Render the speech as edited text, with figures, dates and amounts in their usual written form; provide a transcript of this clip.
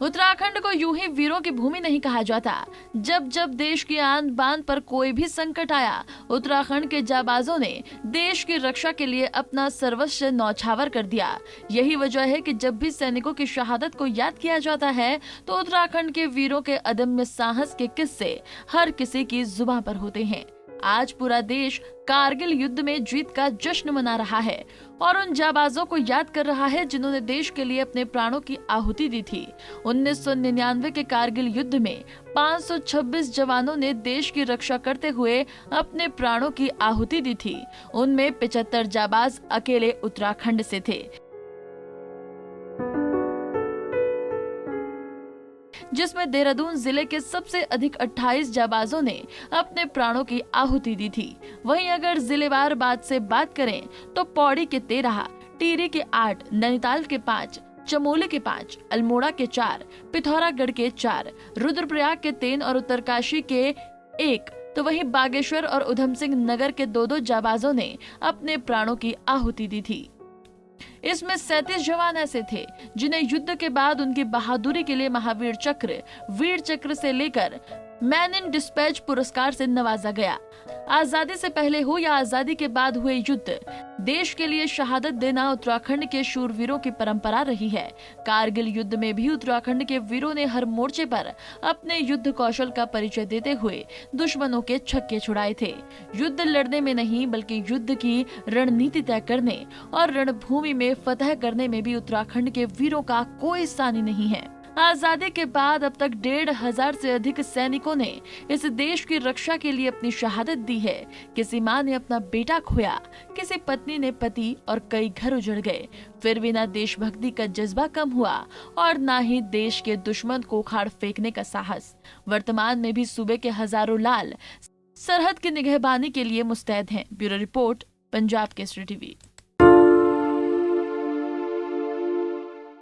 उत्तराखंड को यूं ही वीरों की भूमि नहीं कहा जाता। जब जब देश की आन बान पर कोई भी संकट आया, उत्तराखंड के जाबाजों ने देश की रक्षा के लिए अपना सर्वस्व न्यौछावर कर दिया। यही वजह है कि जब भी सैनिकों की शहादत को याद किया जाता है तो उत्तराखंड के वीरों के अदम्य साहस के किस्से हर किसी की जुबान पर होते हैं। आज पूरा देश कारगिल युद्ध में जीत का जश्न मना रहा है और उन जाबाजों को याद कर रहा है जिन्होंने देश के लिए अपने प्राणों की आहुति दी थी। 1999 के कारगिल युद्ध में 526 जवानों ने देश की रक्षा करते हुए अपने प्राणों की आहुति दी थी। उनमें 75 जाबाज अकेले उत्तराखंड से थे, जिसमें देहरादून जिले के सबसे अधिक 28 जाबाजों ने अपने प्राणों की आहुति दी थी। वहीं अगर जिलेवार बात से बात करें तो पौड़ी के 13, टिहरी के 8, नैनीताल के 5, चमोली के 5, अल्मोड़ा के 4, पिथौरागढ़ के 4, रुद्रप्रयाग के 3 और उत्तरकाशी के 1, तो वहीं बागेश्वर और उधम सिंह नगर के 2-2 जाबाजों ने अपने प्राणों की आहुति दी थी। इसमें 37 जवान ऐसे थे जिन्हें युद्ध के बाद उनकी बहादुरी के लिए महावीर चक्र, वीर चक्र से लेकर मैन इन डिस्पैच पुरस्कार से नवाजा गया। आजादी से पहले हो या आजादी के बाद हुए युद्ध, देश के लिए शहादत देना उत्तराखंड के शूरवीरों की परंपरा रही है। कारगिल युद्ध में भी उत्तराखंड के वीरों ने हर मोर्चे पर अपने युद्ध कौशल का परिचय देते हुए दुश्मनों के छक्के छुड़ाए थे। युद्ध लड़ने में नहीं बल्कि युद्ध की रणनीति तय करने और रणभूमि में फतह करने में भी उत्तराखंड के वीरों का कोई सानी नहीं है। आजादी के बाद अब तक 1,500 से अधिक सैनिकों ने इस देश की रक्षा के लिए अपनी शहादत दी है। किसी माँ ने अपना बेटा खोया, किसी पत्नी ने पति और कई घर उजड़ गए। फिर भी ना देशभक्ति का जज्बा कम हुआ और ना ही देश के दुश्मन को उखाड़ फेंकने का साहस। वर्तमान में भी सूबे के हजारों लाल सरहद की निगहबानी के लिए मुस्तैद हैं। Bureau report, Punjab Kesari TV.